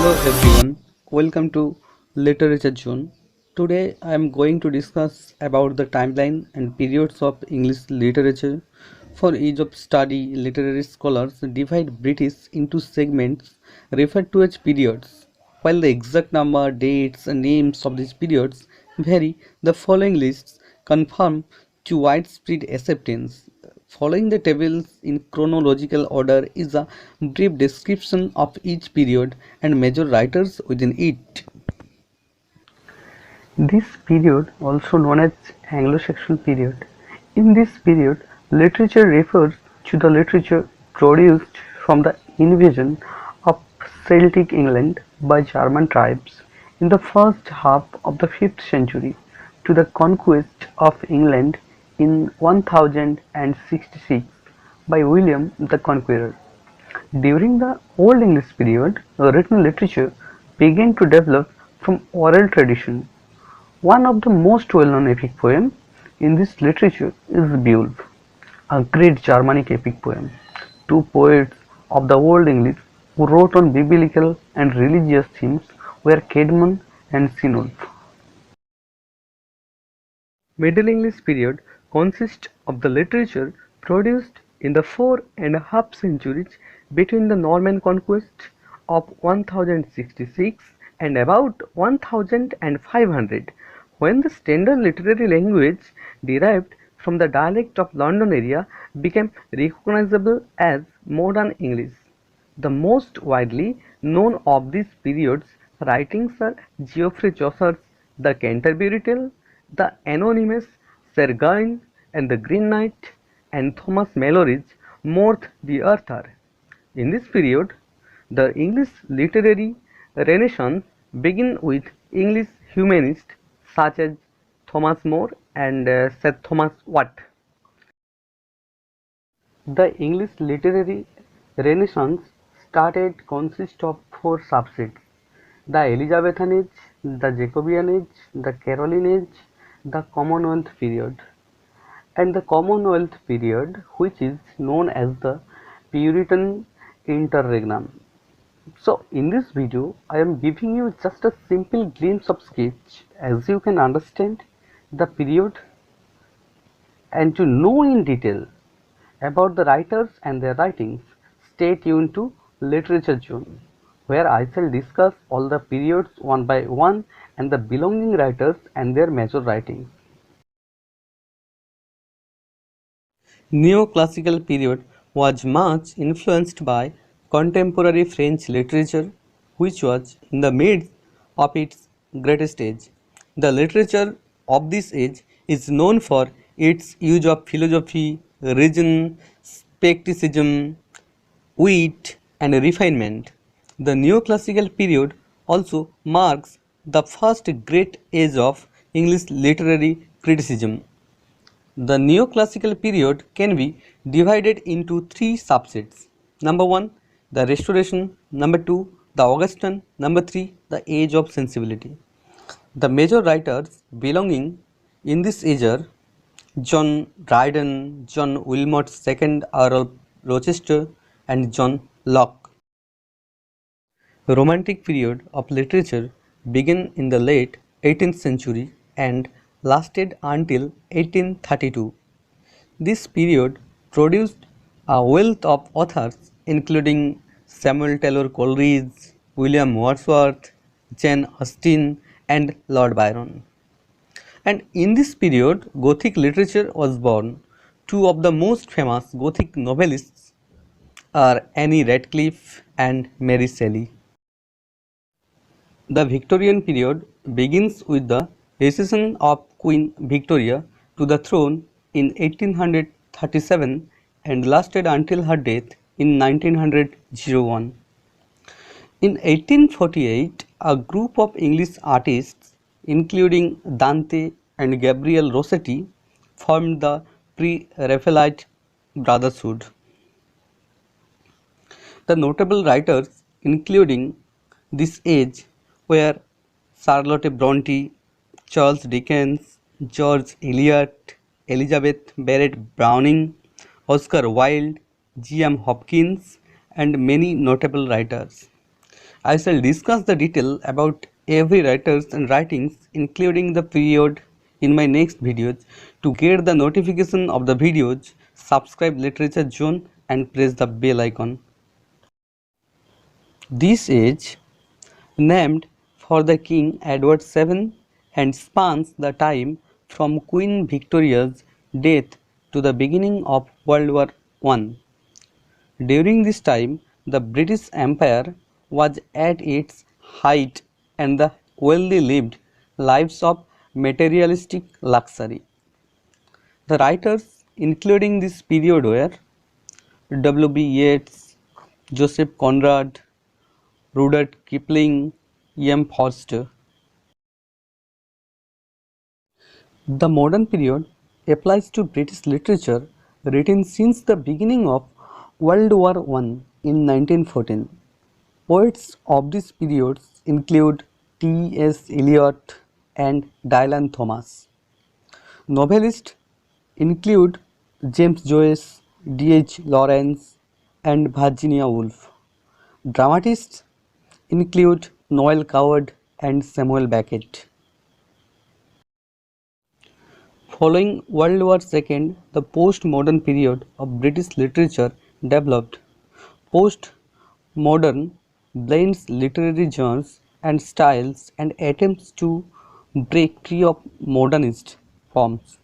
Hello everyone, welcome to Literature Zone. Today I am going to discuss about the timeline and periods of English literature. For ease of study, literary scholars divide British into segments referred to as periods. While the exact number, dates, and names of these periods vary, the following lists confirm to widespread acceptance. Following the tables in chronological order is a brief description of each period and major writers within it. This period, also known as Anglo-Saxon period, in this period, literature refers to the literature produced from the invasion of Celtic England by German tribes in the first half of the 5th century to the conquest of England in 1066 by William the Conqueror. During the Old English period, written literature began to develop from oral tradition. One of the most well-known epic poems in this literature is Beowulf, a great Germanic epic poem. Two poets of the Old English who wrote on biblical and religious themes were Caedmon and Cynewulf. Middle English period consists of the literature produced in the 4.5 centuries between the Norman conquest of 1066 and about 1500, when the standard literary language derived from the dialect of London area became recognizable as modern English. The most widely known of these periods writings are Geoffrey Chaucer's The Canterbury Tale, the anonymous Sir Gawain and the Green Knight, and Thomas Malory's Morte d'Arthur. In this period, the English literary renaissance began with English humanists such as Thomas More and Sir Thomas Watt. The English literary renaissance started consist of four subsets: the Elizabethan age, the Jacobean age, the Caroline age, the Commonwealth period. And the Commonwealth period, which is known as the Puritan interregnum. So in this video, I am giving you just a simple glimpse of sketch as you can understand the period and to know in detail about the writers and their writings. Stay tuned to Literature Zone, where I shall discuss all the periods one by one and the belonging writers and their major writings. Neoclassical period was much influenced by contemporary French literature, which was in the midst of its greatest age. The literature of this age is known for its use of philosophy, reason, skepticism, wit, and refinement. The neoclassical period also marks the first great age of English literary criticism. The neoclassical period can be divided into three subsets. Number 1, the Restoration. Number 2, the Augustan. Number 3, the Age of Sensibility. The major writers belonging in this age are John Dryden, John Wilmot II, Earl of Rochester, and John Locke. Romantic period of literature began in the late 18th century and lasted until 1832. This period produced a wealth of authors including Samuel Taylor Coleridge, William Wordsworth, Jane Austen, and Lord Byron. And in this period, Gothic literature was born. Two of the most famous Gothic novelists are Anne Radcliffe and Mary Shelley. The Victorian period begins with the accession of Queen Victoria to the throne in 1837 and lasted until her death in 1901. In 1848, a group of English artists, including Dante and Gabriel Rossetti, formed the Pre-Raphaelite Brotherhood. The notable writers including this age were Charlotte Bronte, Charles Dickens, George Eliot, Elizabeth Barrett Browning, Oscar Wilde, G. M. Hopkins, and many notable writers. I shall discuss the detail about every writers and writings including the period in my next videos. To get the notification of the videos, subscribe Literature Zone and press the bell icon. This age, named for the King Edward VII and spans the time from Queen Victoria's death to the beginning of World War I. During this time, the British Empire was at its height and the wealthy lived lives of materialistic luxury. The writers including this period were W.B. Yeats, Joseph Conrad, Rudyard Kipling, E.M. Forster. The modern period applies to British literature written since the beginning of World War I in 1914. Poets of this period include T.S. Eliot and Dylan Thomas. Novelists include James Joyce, D.H. Lawrence, and Virginia Woolf. Dramatists include Noel Coward and Samuel Beckett. Following World War II, the post-modern period of British literature developed. Post-modern blends literary genres and styles and attempts to break free of modernist forms.